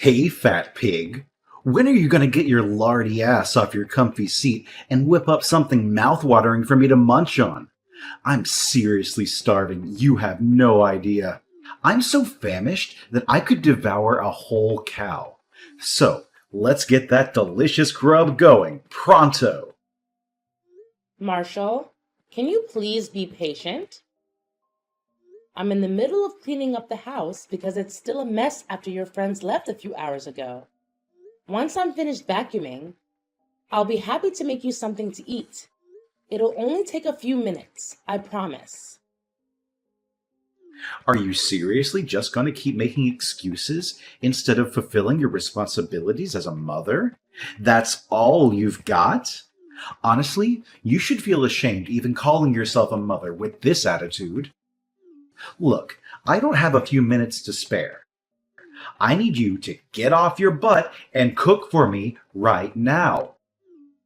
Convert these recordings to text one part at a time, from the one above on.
Hey, fat pig. When are you going to get your lardy ass off your comfy seat and whip up something mouthwatering for me to munch on? I'm seriously starving. You have no idea. I'm so famished that I could devour a whole cow. So, let's get that delicious grub going. Pronto. Marshall, can you please be patient? I'm in the middle of cleaning up the house because it's still a mess after your friends left a few hours ago. Once I'm finished vacuuming, I'll be happy to make you something to eat. It'll only take a few minutes, I promise. Are you seriously just going to keep making excuses instead of fulfilling your responsibilities as a mother? That's all you've got? Honestly, you should feel ashamed even calling yourself a mother with this attitude. Look, I don't have a few minutes to spare. I need you to get off your butt and cook for me right now.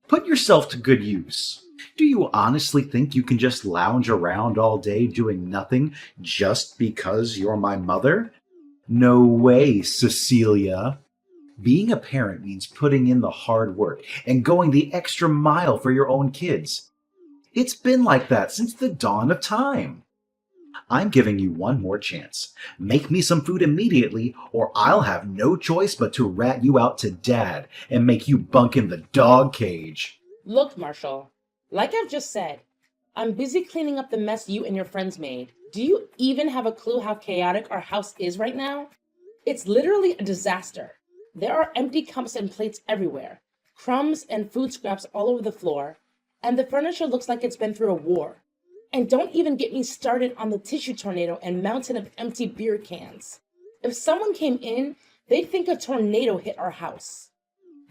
Put yourself to good use. Do you honestly think you can just lounge around all day doing nothing just because you're my mother? No way, Cecilia. Being a parent means putting in the hard work and going the extra mile for your own kids. It's been like that since the dawn of time. I'm giving you one more chance. Make me some food immediately, or I'll have no choice but to rat you out to Dad and make you bunk in the dog cage. Look, Marshall, like I've just said, I'm busy cleaning up the mess you and your friends made. Do you even have a clue how chaotic our house is right now? It's literally a disaster. There are empty cups and plates everywhere, crumbs and food scraps all over the floor, and the furniture looks like it's been through a war. And don't even get me started on the tissue tornado and mountain of empty beer cans. If someone came in, they'd think a tornado hit our house.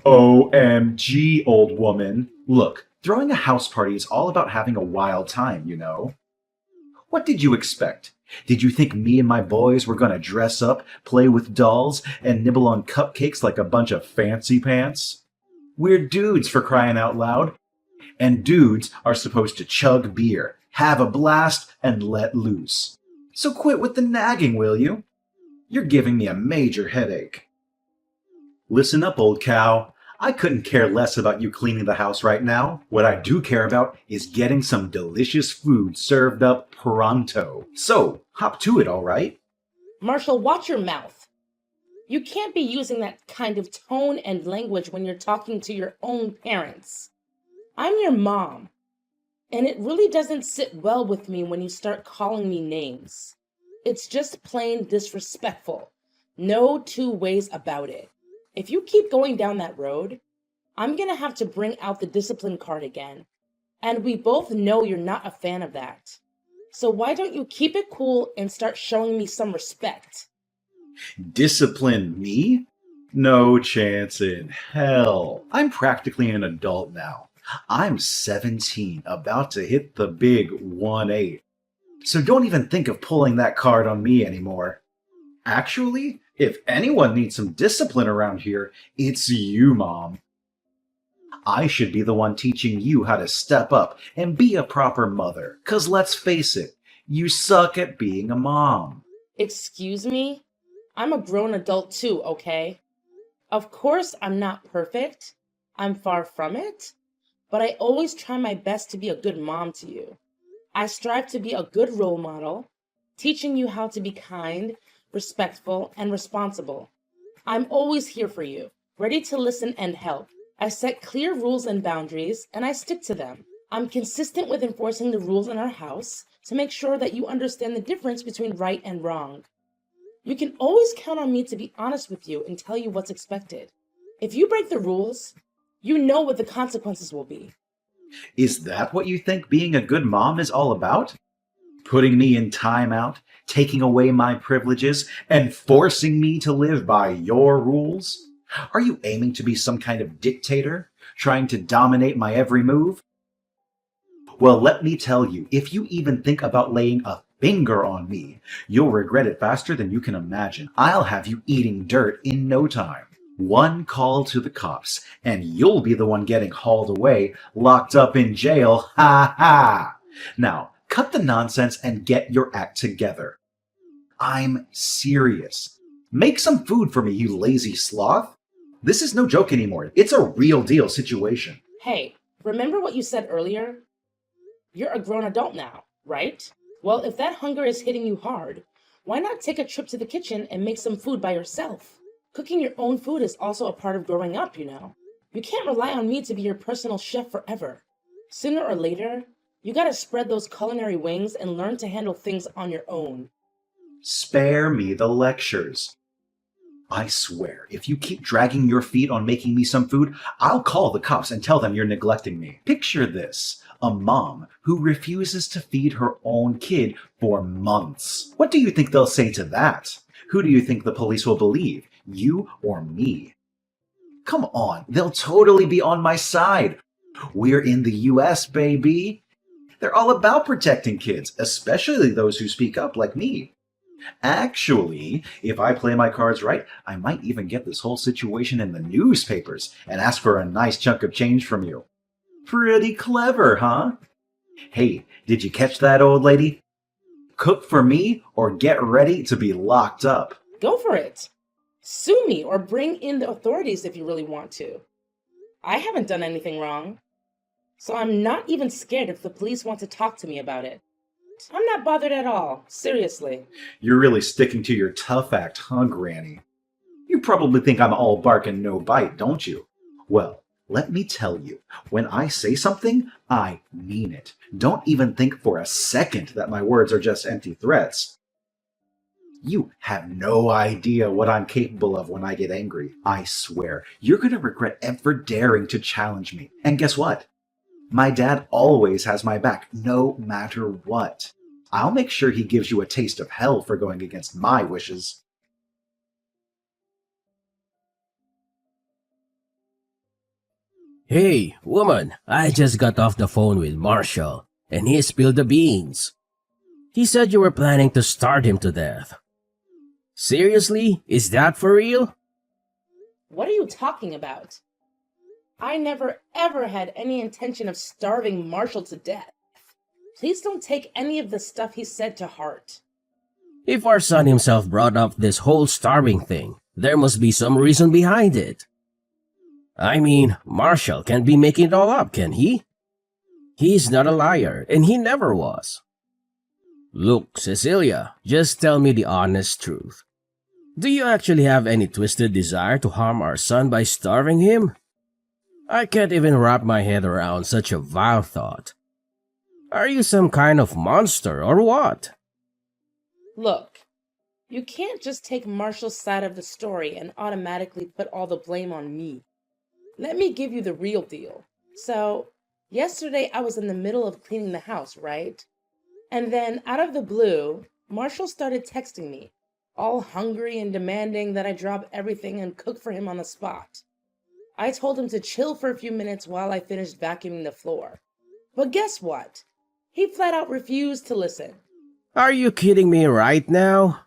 OMG, old woman. Look, throwing a house party is all about having a wild time, you know. What did you expect? Did you think me and my boys were going to dress up, play with dolls, and nibble on cupcakes like a bunch of fancy pants? We're dudes, for crying out loud. And dudes are supposed to chug beer, have a blast, and let loose. So quit with the nagging, will you? You're giving me a major headache. Listen up, old cow. I couldn't care less about you cleaning the house right now. What I do care about is getting some delicious food served up pronto. So, hop to it, all right? Marshall, watch your mouth. You can't be using that kind of tone and language when you're talking to your own parents. I'm your mom, and it really doesn't sit well with me when you start calling me names. It's just plain disrespectful. No two ways about it. If you keep going down that road, I'm going to have to bring out the discipline card again. And we both know you're not a fan of that. So why don't you keep it cool and start showing me some respect? Discipline me? No chance in hell. I'm practically an adult now. I'm 17, about to hit the big 1-8. So don't even think of pulling that card on me anymore. Actually, if anyone needs some discipline around here, it's you, Mom. I should be the one teaching you how to step up and be a proper mother. 'Cause let's face it, you suck at being a mom. Excuse me? I'm a grown adult too, okay? Of course I'm not perfect. I'm far from it. But I always try my best to be a good mom to you. I strive to be a good role model, teaching you how to be kind, respectful, and responsible. I'm always here for you, ready to listen and help. I set clear rules and boundaries, and I stick to them. I'm consistent with enforcing the rules in our house to make sure that you understand the difference between right and wrong. You can always count on me to be honest with you and tell you what's expected. If you break the rules, you know what the consequences will be. Is that what you think being a good mom is all about? Putting me in timeout, taking away my privileges, and forcing me to live by your rules? Are you aiming to be some kind of dictator, trying to dominate my every move? Well, let me tell you, if you even think about laying a finger on me, you'll regret it faster than you can imagine. I'll have you eating dirt in no time. One call to the cops, and you'll be the one getting hauled away, locked up in jail. Ha ha! Now, cut the nonsense and get your act together. I'm serious. Make some food for me, you lazy sloth. This is no joke anymore. It's a real deal situation. Hey, remember what you said earlier? You're a grown adult now, right? Well, if that hunger is hitting you hard, why not take a trip to the kitchen and make some food by yourself? Cooking your own food is also a part of growing up, you know. You can't rely on me to be your personal chef forever. Sooner or later, you gotta spread those culinary wings and learn to handle things on your own. Spare me the lectures. I swear, if you keep dragging your feet on making me some food, I'll call the cops and tell them you're neglecting me. Picture this. A mom who refuses to feed her own kid for months. What do you think they'll say to that? Who do you think the police will believe? You or me? Come on, they'll totally be on my side. We're in the US, baby. They're all about protecting kids, especially those who speak up like me. Actually, if I play my cards right, I might even get this whole situation in the newspapers and ask for a nice chunk of change from you. Pretty clever, huh? Hey, did you catch that, old lady? Cook for me or get ready to be locked up. Go for it. Sue me or bring in the authorities if you really want to. I haven't done anything wrong. So I'm not even scared if the police want to talk to me about it. I'm not bothered at all, seriously. You're really sticking to your tough act, huh, Granny? You probably think I'm all bark and no bite, don't you? Well, let me tell you, when I say something, I mean it. Don't even think for a second that my words are just empty threats. You have no idea what I'm capable of when I get angry. I swear, you're going to regret ever daring to challenge me. And guess what? My dad always has my back, no matter what. I'll make sure he gives you a taste of hell for going against my wishes. Hey, woman, I just got off the phone with Marshall, and he spilled the beans. He said you were planning to starve him to death. Seriously? Is that for real? What are you talking about? I never ever had any intention of starving Marshall to death. Please don't take any of the stuff he said to heart. If our son himself brought up this whole starving thing, there must be some reason behind it. I mean, Marshall can't be making it all up, can he? He's not a liar, and he never was. Look, Cecilia, just tell me the honest truth. Do you actually have any twisted desire to harm our son by starving him? I can't even wrap my head around such a vile thought. Are you some kind of monster or what? Look, you can't just take Marshall's side of the story and automatically put all the blame on me. Let me give you the real deal. So, yesterday I was in the middle of cleaning the house, right? And then, out of the blue, Marshall started texting me, all hungry and demanding that I drop everything and cook for him on the spot. I told him to chill for a few minutes while I finished vacuuming the floor. But guess what? He flat out refused to listen. Are you kidding me right now?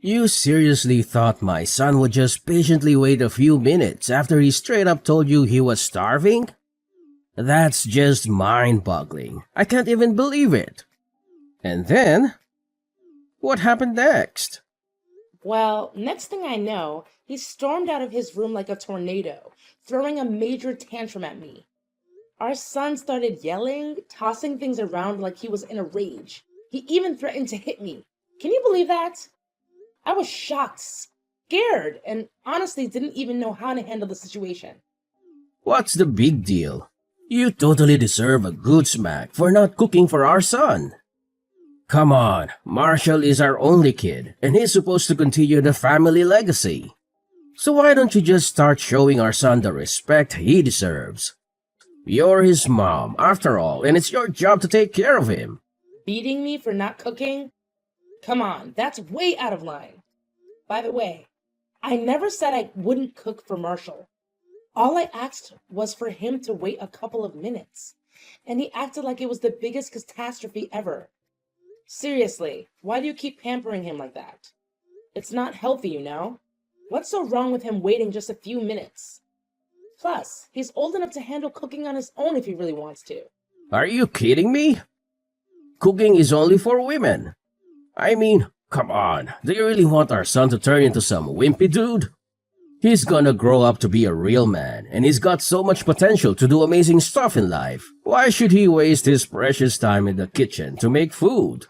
You seriously thought my son would just patiently wait a few minutes after he straight up told you he was starving? That's just mind-boggling. I can't even believe it. And then, what happened next? Well, next thing I know, he stormed out of his room like a tornado, throwing a major tantrum at me. Our son started yelling, tossing things around like he was in a rage. He even threatened to hit me. Can you believe that? I was shocked, scared, and honestly didn't even know how to handle the situation. What's the big deal? You totally deserve a good smack for not cooking for our son. Come on, Marshall is our only kid, and he's supposed to continue the family legacy. So why don't you just start showing our son the respect he deserves? You're his mom, after all, and it's your job to take care of him. Beating me for not cooking? Come on, that's way out of line. By the way, I never said I wouldn't cook for Marshall. All I asked was for him to wait a couple of minutes, and he acted like it was the biggest catastrophe ever. Seriously, why do you keep pampering him like that? It's not healthy, you know? What's so wrong with him waiting just a few minutes? Plus, he's old enough to handle cooking on his own if he really wants to. Are you kidding me? Cooking is only for women. I mean, Come on, do you really want our son to turn into some wimpy dude? He's gonna grow up to be a real man, and he's got so much potential to do amazing stuff in life. Why should he waste his precious time in the kitchen to make food?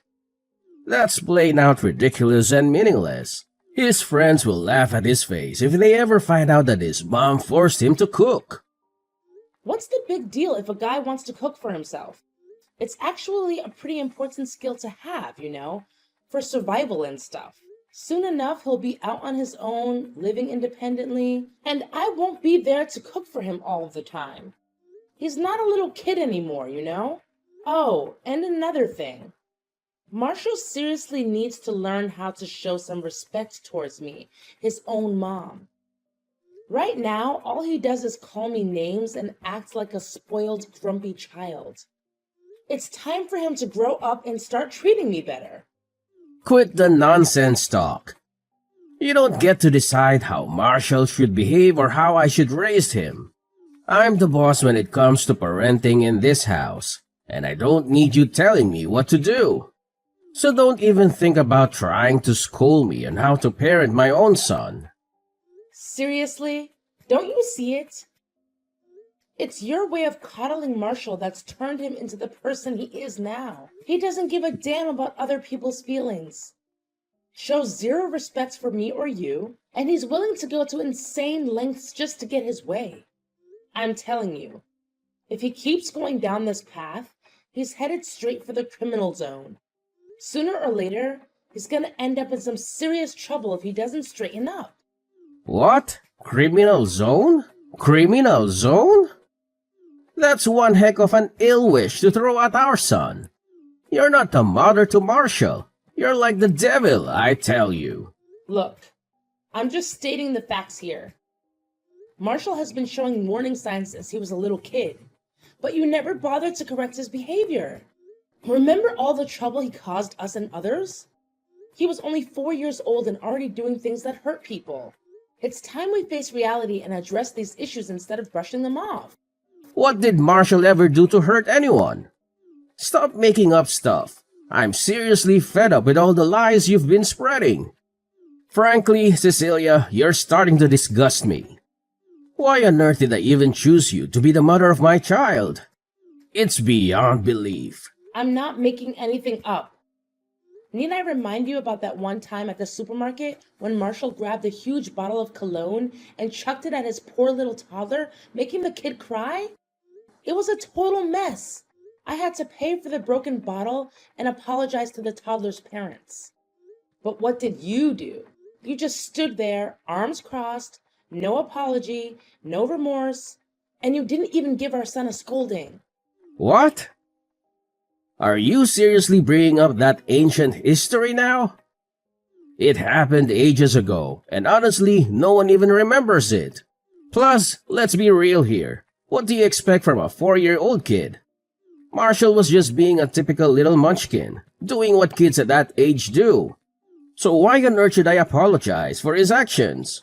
That's plain out ridiculous and meaningless. His friends will laugh at his face if they ever find out that his mom forced him to cook. What's the big deal if a guy wants to cook for himself? It's actually a pretty important skill to have, for survival and stuff. Soon enough, he'll be out on his own, living independently, and I won't be there to cook for him all of the time. He's not a little kid anymore, Oh, and another thing. Marshall seriously needs to learn how to show some respect towards me, his own mom. Right now, all he does is call me names and act like a spoiled, grumpy child. It's time for him to grow up and start treating me better. Quit the nonsense talk. You don't get to decide how Marshall should behave or how I should raise him. I'm the boss when it comes to parenting in this house, and I don't need you telling me what to do. So don't even think about trying to school me on how to parent my own son. Seriously? Don't you see it? It's your way of coddling Marshall that's turned him into the person he is now. He doesn't give a damn about other people's feelings. Shows zero respect for me or you, and he's willing to go to insane lengths just to get his way. I'm telling you, if he keeps going down this path, he's headed straight for the criminal zone. Sooner or later, he's gonna end up in some serious trouble if he doesn't straighten up. What? Criminal zone? Criminal zone? That's one heck of an ill wish to throw at our son. You're not the mother to Marshall. You're like the devil, I tell you. Look, I'm just stating the facts here. Marshall has been showing warning signs since he was a little kid, but you never bothered to correct his behavior. Remember all the trouble he caused us and others? He was only 4 years old and already doing things that hurt people. It's time we face reality and address these issues instead of brushing them off. What did Marshall ever do to hurt anyone? Stop making up stuff. I'm seriously fed up with all the lies you've been spreading. Frankly, Cecilia, you're starting to disgust me. Why on earth did I even choose you to be the mother of my child? It's beyond belief. I'm not making anything up. Need I remind you about that one time at the supermarket when Marshall grabbed a huge bottle of cologne and chucked it at his poor little toddler, making the kid cry? It was a total mess. I had to pay for the broken bottle and apologize to the toddler's parents. But what did you do? You just stood there, arms crossed, no apology, no remorse, and you didn't even give our son a scolding. What? Are you seriously bringing up that ancient history now? It happened ages ago, and honestly, no one even remembers it. Plus, let's be real here. What do you expect from a 4-year-old kid? Marshall was just being a typical little munchkin, doing what kids at that age do. So why on earth should I apologize for his actions?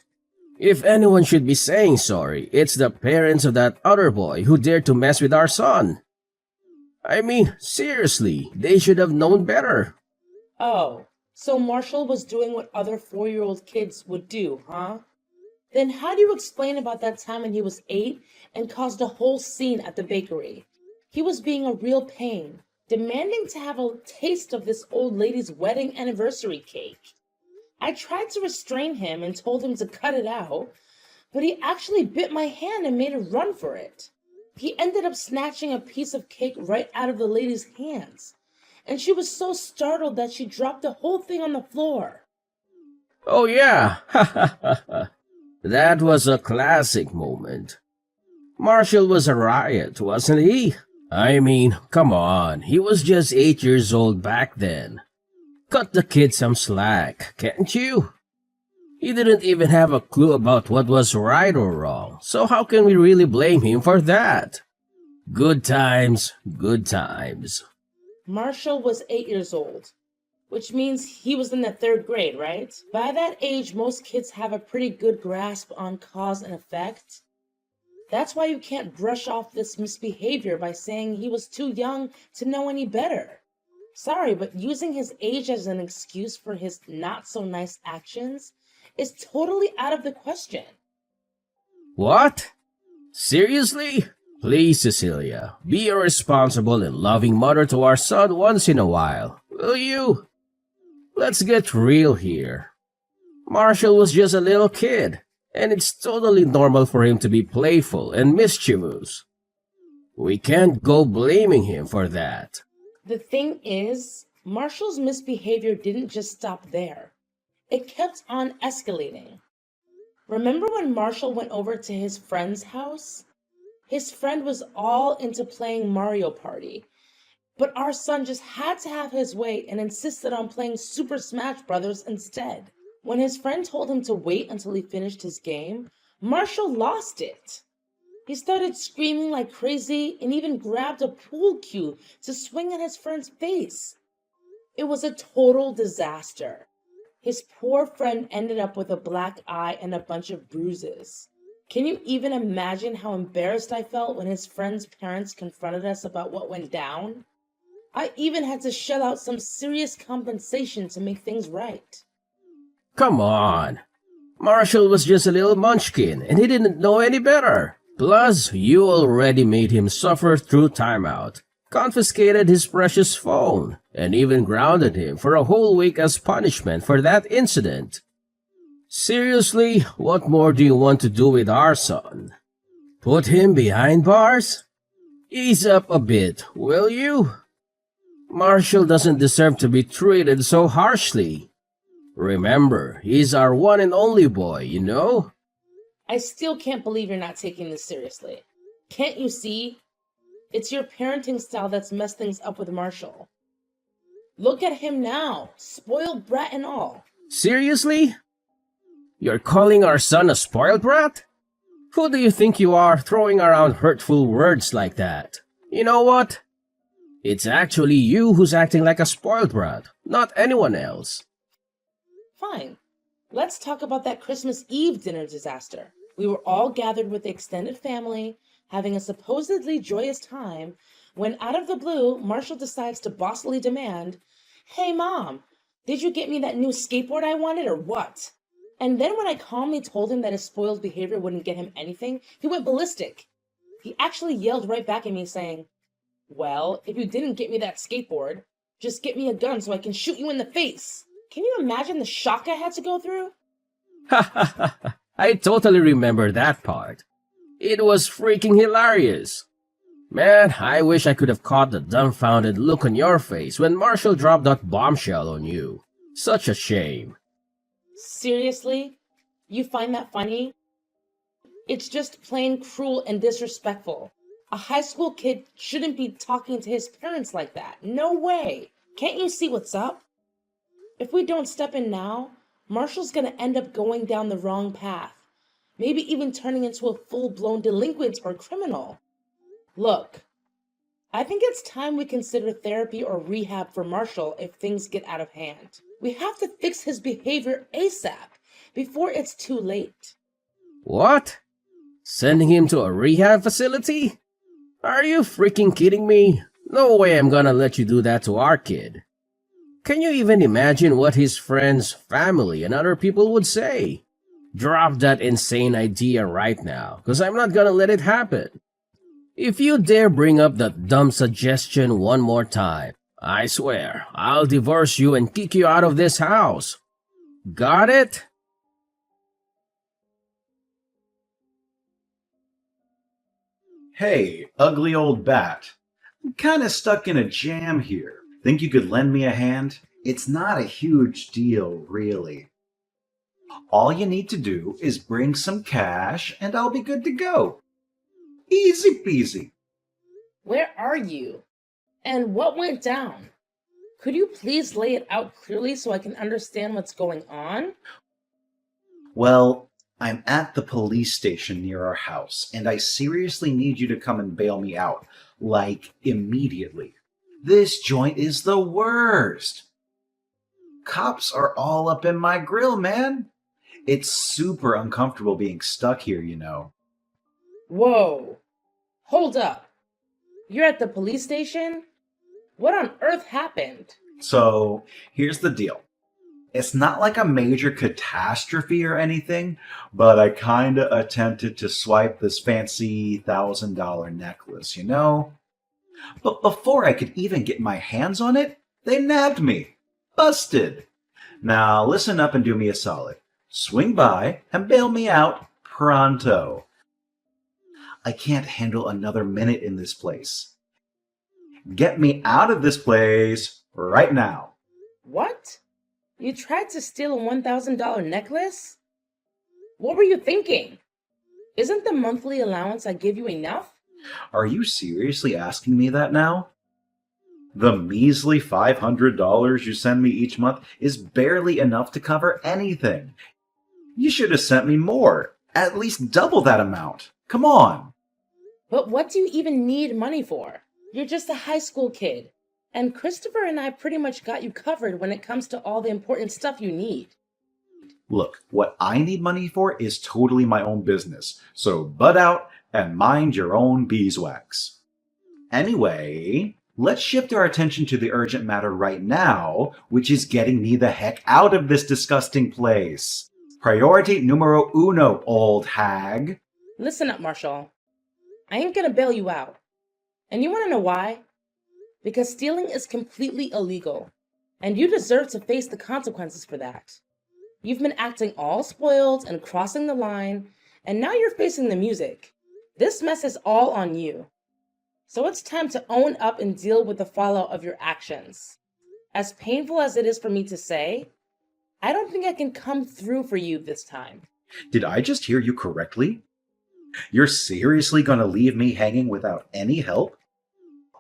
If anyone should be saying sorry, it's the parents of that other boy who dared to mess with our son. I mean, seriously, they should have known better. Oh, so Marshall was doing what other 4-year-old kids would do, huh? Then how do you explain about that time when he was 8 and caused a whole scene at the bakery? He was being a real pain, demanding to have a taste of this old lady's wedding anniversary cake. I tried to restrain him and told him to cut it out, but he actually bit my hand and made a run for it. He ended up snatching a piece of cake right out of the lady's hands, and she was so startled that she dropped the whole thing on the floor. Oh yeah, that was a classic moment. Marshall was a riot, wasn't he? I mean, come on, he was just 8 years old back then. Cut the kid some slack, can't you? He didn't even have a clue about what was right or wrong, so how can we really blame him for that? Good times, good times. Marshall was 8 years old, which means he was in the 3rd grade, right? By that age, most kids have a pretty good grasp on cause and effect. That's why you can't brush off this misbehavior by saying he was too young to know any better. Sorry, but using his age as an excuse for his not so nice actions is totally out of the question. What? Seriously? Please, Cecilia, be a responsible and loving mother to our son once in a while, will you? Let's get real here. Marshall was just a little kid, and it's totally normal for him to be playful and mischievous. We can't go blaming him for that. The thing is, Marshall's misbehavior didn't just stop there. It kept on escalating. Remember when Marshall went over to his friend's house? His friend was all into playing Mario Party, but our son just had to have his way and insisted on playing Super Smash Bros. Instead. When his friend told him to wait until he finished his game, Marshall lost it. He started screaming like crazy and even grabbed a pool cue to swing at his friend's face. It was a total disaster. His poor friend ended up with a black eye and a bunch of bruises. Can you even imagine how embarrassed I felt when his friend's parents confronted us about what went down? I even had to shell out some serious compensation to make things right. Come on. Marshall was just a little munchkin, and he didn't know any better. Plus, you already made him suffer through timeout, confiscated his precious phone, and even grounded him for a whole week as punishment for that incident. Seriously, what more do you want to do with our son? Put him behind bars? Ease up a bit, will you? Marshall doesn't deserve to be treated so harshly. Remember, he's our one and only boy, you know? I still can't believe you're not taking this seriously. Can't you see? It's your parenting style that's messed things up with Marshall. Look at him now, spoiled brat and all. Seriously? You're calling our son a spoiled brat? Who do you think you are throwing around hurtful words like that? You know what? It's actually you who's acting like a spoiled brat, not anyone else. Fine. Let's talk about that Christmas Eve dinner disaster. We were all gathered with the extended family, having a supposedly joyous time, when out of the blue, Marshall decides to bossily demand, "Hey Mom, did you get me that new skateboard I wanted or what?" And then when I calmly told him that his spoiled behavior wouldn't get him anything, he went ballistic. He actually yelled right back at me saying, "Well, if you didn't get me that skateboard, just get me a gun so I can shoot you in the face." Can you imagine the shock I had to go through? Ha ha ha! I totally remember that part. It was freaking hilarious. Man, I wish I could have caught the dumbfounded look on your face when Marshall dropped that bombshell on you. Such a shame. Seriously? You find that funny? It's just plain cruel and disrespectful. A high school kid shouldn't be talking to his parents like that. No way. Can't you see what's up? If we don't step in now, Marshall's gonna end up going down the wrong path. Maybe even turning into a full-blown delinquent or criminal. Look, I think it's time we consider therapy or rehab for Marshall if things get out of hand. We have to fix his behavior ASAP, before it's too late. What? Sending him to a rehab facility? Are you freaking kidding me? No way I'm gonna let you do that to our kid. Can you even imagine what his friends, family, and other people would say? Drop that insane idea right now, because I'm not gonna let it happen. If you dare bring up that dumb suggestion one more time, I swear, I'll divorce you and kick you out of this house. Got it? Hey, ugly old bat. I'm kinda stuck in a jam here. Think you could lend me a hand? It's not a huge deal, really. All you need to do is bring some cash and I'll be good to go. Easy peasy. Where are you? And what went down? Could you please lay it out clearly so I can understand what's going on? Well, I'm at the police station near our house, and I seriously need you to come and bail me out, like, immediately. This joint is the worst. Cops are all up in my grill, man. It's super uncomfortable being stuck here, you know. Whoa. Hold up. You're at the police station? What on earth happened? So, here's the deal. It's not like a major catastrophe or anything, but I kinda attempted to swipe this fancy $1,000 necklace, you know? But before I could even get my hands on it, they nabbed me. Busted. Now listen up and do me a solid. Swing by and bail me out pronto. I can't handle another minute in this place. Get me out of this place right now. What? You tried to steal a $1,000 necklace? What were you thinking? Isn't the monthly allowance I give you enough? Are you seriously asking me that now? The measly $500 you send me each month is barely enough to cover anything. You should have sent me more, at least double that amount. Come on. But what do you even need money for? You're just a high school kid. And Christopher and I pretty much got you covered when it comes to all the important stuff you need. Look, what I need money for is totally my own business, so butt out and mind your own beeswax. Anyway, let's shift our attention to the urgent matter right now, which is getting me the heck out of this disgusting place. Priority numero uno, old hag. Listen up, Marshall. I ain't gonna bail you out. And you wanna know why? Because stealing is completely illegal, and you deserve to face the consequences for that. You've been acting all spoiled and crossing the line, and now you're facing the music. This mess is all on you. So it's time to own up and deal with the fallout of your actions. As painful as it is for me to say, I don't think I can come through for you this time. Did I just hear you correctly? You're seriously gonna leave me hanging without any help?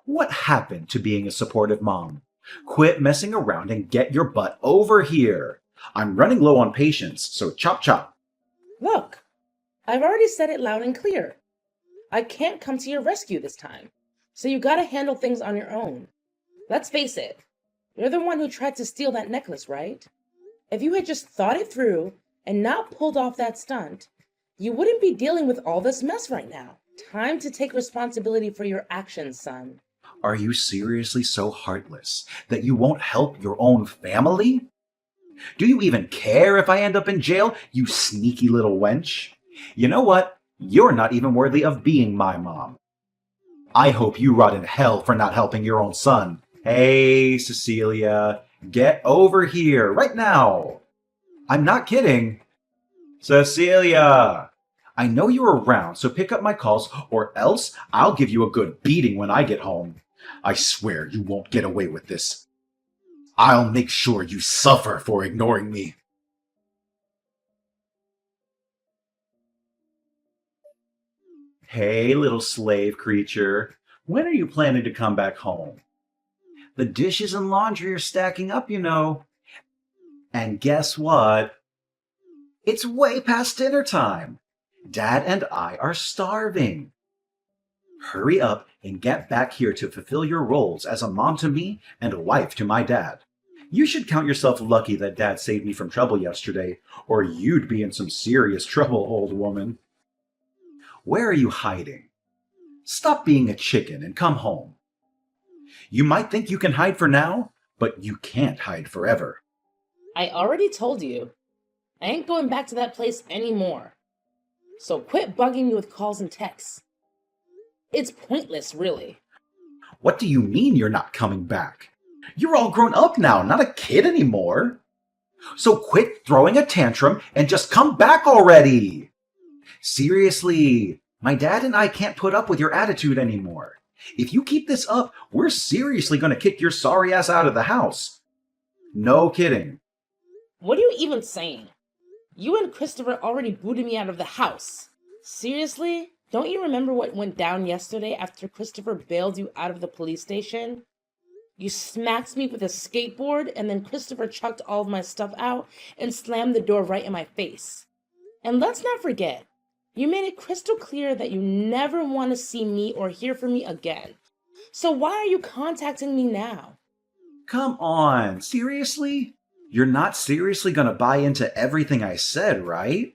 What happened to being a supportive mom? Quit messing around and get your butt over here. I'm running low on patience, so chop chop. Look, I've already said it loud and clear. I can't come to your rescue this time, so you gotta handle things on your own. Let's face it, you're the one who tried to steal that necklace, right? If you had just thought it through and not pulled off that stunt, you wouldn't be dealing with all this mess right now. Time to take responsibility for your actions, son. Are you seriously so heartless that you won't help your own family? Do you even care if I end up in jail, you sneaky little wench? You know what? You're not even worthy of being my mom. I hope you rot in hell for not helping your own son. Hey, Cecilia, get over here right now. I'm not kidding. Cecilia! I know you're around, so pick up my calls, or else I'll give you a good beating when I get home. I swear you won't get away with this. I'll make sure you suffer for ignoring me. Hey, little slave creature. When are you planning to come back home? The dishes and laundry are stacking up, you know. And guess what? It's way past dinner time. Dad and I are starving. Hurry up and get back here to fulfill your roles as a mom to me and a wife to my dad. You should count yourself lucky that Dad saved me from trouble yesterday, or you'd be in some serious trouble, old woman. Where are you hiding? Stop being a chicken and come home. You might think you can hide for now, but you can't hide forever. I already told you, I ain't going back to that place anymore. So quit bugging me with calls and texts. It's pointless, really. What do you mean you're not coming back? You're all grown up now, not a kid anymore. So quit throwing a tantrum and just come back already. Seriously, my dad and I can't put up with your attitude anymore. If you keep this up, we're seriously going to kick your sorry ass out of the house. No kidding. What are you even saying? You and Christopher already booted me out of the house. Seriously? Don't you remember what went down yesterday after Christopher bailed you out of the police station? You smacked me with a skateboard, and then Christopher chucked all of my stuff out and slammed the door right in my face. And let's not forget, you made it crystal clear that you never want to see me or hear from me again. So why are you contacting me now? Come on, seriously? You're not seriously going to buy into everything I said, right?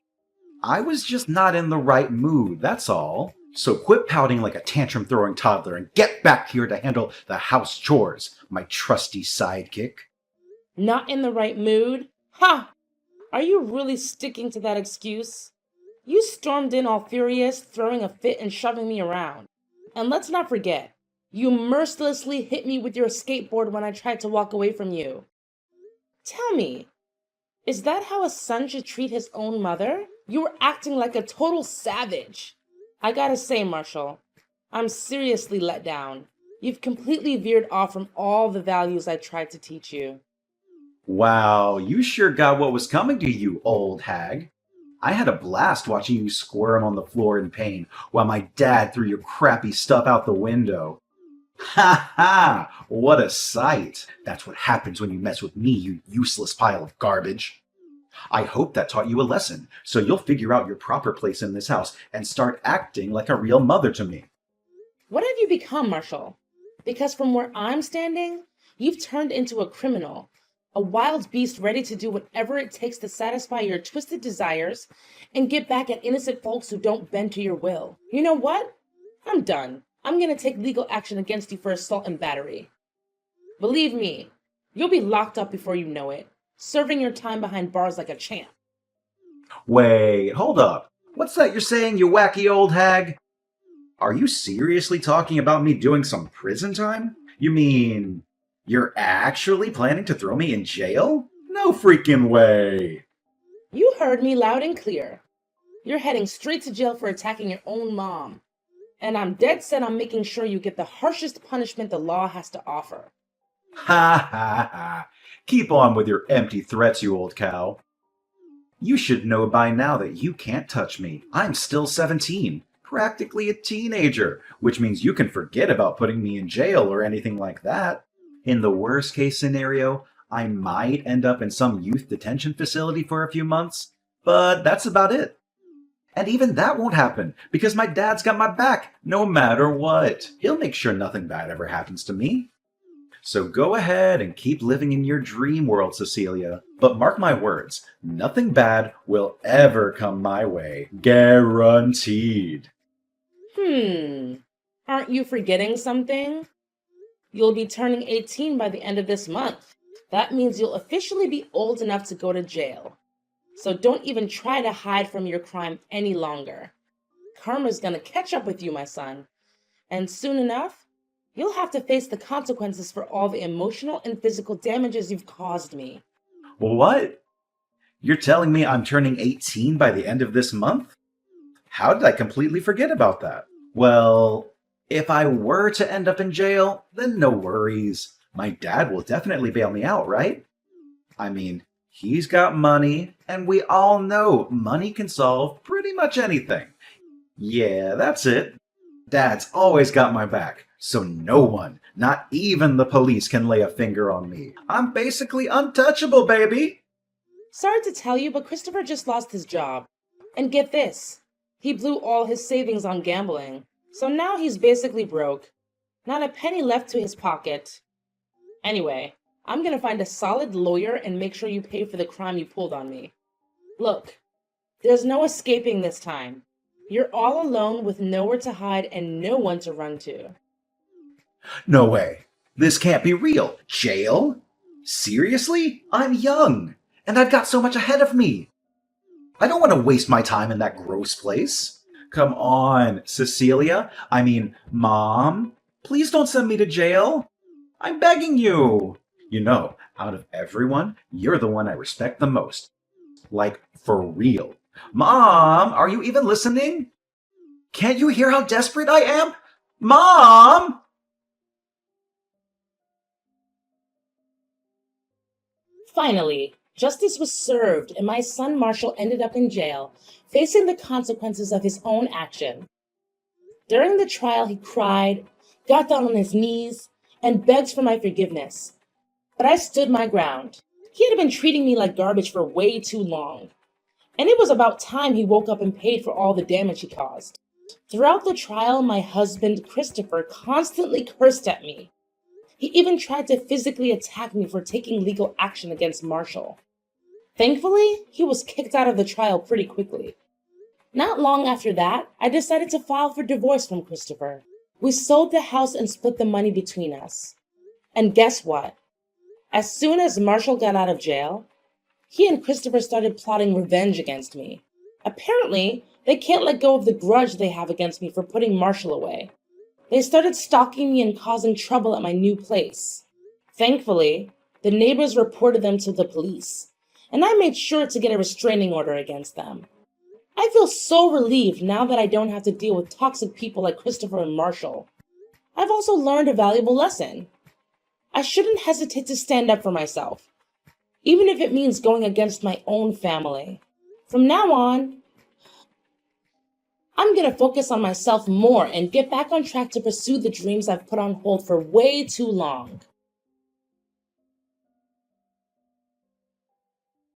I was just not in the right mood, that's all. So quit pouting like a tantrum-throwing toddler and get back here to handle the house chores, my trusty sidekick. Not in the right mood? Ha! Are you really sticking to that excuse? You stormed in all furious, throwing a fit and shoving me around. And let's not forget, you mercilessly hit me with your skateboard when I tried to walk away from you. Tell me, is that how a son should treat his own mother? You were acting like a total savage. I gotta say, Marshall, I'm seriously let down. You've completely veered off from all the values I tried to teach you. Wow, you sure got what was coming to you, old hag. I had a blast watching you squirm on the floor in pain while my dad threw your crappy stuff out the window. Ha ha! What a sight! That's what happens when you mess with me, you useless pile of garbage. I hope that taught you a lesson, so you'll figure out your proper place in this house and start acting like a real mother to me. What have you become, Marshall? Because from where I'm standing, you've turned into a criminal, a wild beast ready to do whatever it takes to satisfy your twisted desires and get back at innocent folks who don't bend to your will. You know what? I'm done. I'm gonna take legal action against you for assault and battery. Believe me, you'll be locked up before you know it, serving your time behind bars like a champ. Wait, hold up. What's that you're saying, you wacky old hag? Are you seriously talking about me doing some prison time? You mean you're actually planning to throw me in jail? No freaking way. You heard me loud and clear. You're heading straight to jail for attacking your own mom. And I'm dead set on making sure you get the harshest punishment the law has to offer. Ha ha ha. Keep on with your empty threats, you old cow. You should know by now that you can't touch me. I'm still 17, practically a teenager, which means you can forget about putting me in jail or anything like that. In the worst case scenario, I might end up in some youth detention facility for a few months, but that's about it. And even that won't happen, because my dad's got my back, no matter what. He'll make sure nothing bad ever happens to me. So go ahead and keep living in your dream world, Cecilia. But mark my words, nothing bad will ever come my way. Guaranteed. Aren't you forgetting something? You'll be turning 18 by the end of this month. That means you'll officially be old enough to go to jail. So don't even try to hide from your crime any longer. Karma's gonna catch up with you, my son. And soon enough, you'll have to face the consequences for all the emotional and physical damages you've caused me. What? You're telling me I'm turning 18 by the end of this month? How did I completely forget about that? Well, if I were to end up in jail, then no worries. My dad will definitely bail me out, right? I mean, he's got money, and we all know money can solve pretty much anything. Yeah, that's it. Dad's always got my back, so no one, not even the police, can lay a finger on me. I'm basically untouchable, baby! Sorry to tell you, but Christopher just lost his job. And get this, he blew all his savings on gambling. So now he's basically broke. Not a penny left to his pocket. Anyway, I'm gonna find a solid lawyer and make sure you pay for the crime you pulled on me. Look, there's no escaping this time. You're all alone with nowhere to hide and no one to run to. No way. This can't be real. Jail? Seriously? I'm young, and I've got so much ahead of me. I don't want to waste my time in that gross place. Come on, Cecilia. I mean, Mom. Please don't send me to jail. I'm begging you. You know, out of everyone, you're the one I respect the most. Like, for real. Mom, are you even listening? Can't you hear how desperate I am? Mom! Finally, justice was served and my son Marshall ended up in jail, facing the consequences of his own action. During the trial, he cried, got down on his knees, and begged for my forgiveness. But I stood my ground. He had been treating me like garbage for way too long. And it was about time he woke up and paid for all the damage he caused. Throughout the trial, my husband, Christopher, constantly cursed at me. He even tried to physically attack me for taking legal action against Marshall. Thankfully, he was kicked out of the trial pretty quickly. Not long after that, I decided to file for divorce from Christopher. We sold the house and split the money between us. And guess what? As soon as Marshall got out of jail, he and Christopher started plotting revenge against me. Apparently, they can't let go of the grudge they have against me for putting Marshall away. They started stalking me and causing trouble at my new place. Thankfully, the neighbors reported them to the police, and I made sure to get a restraining order against them. I feel so relieved now that I don't have to deal with toxic people like Christopher and Marshall. I've also learned a valuable lesson. I shouldn't hesitate to stand up for myself, even if it means going against my own family. From now on, I'm going to focus on myself more and get back on track to pursue the dreams I've put on hold for way too long.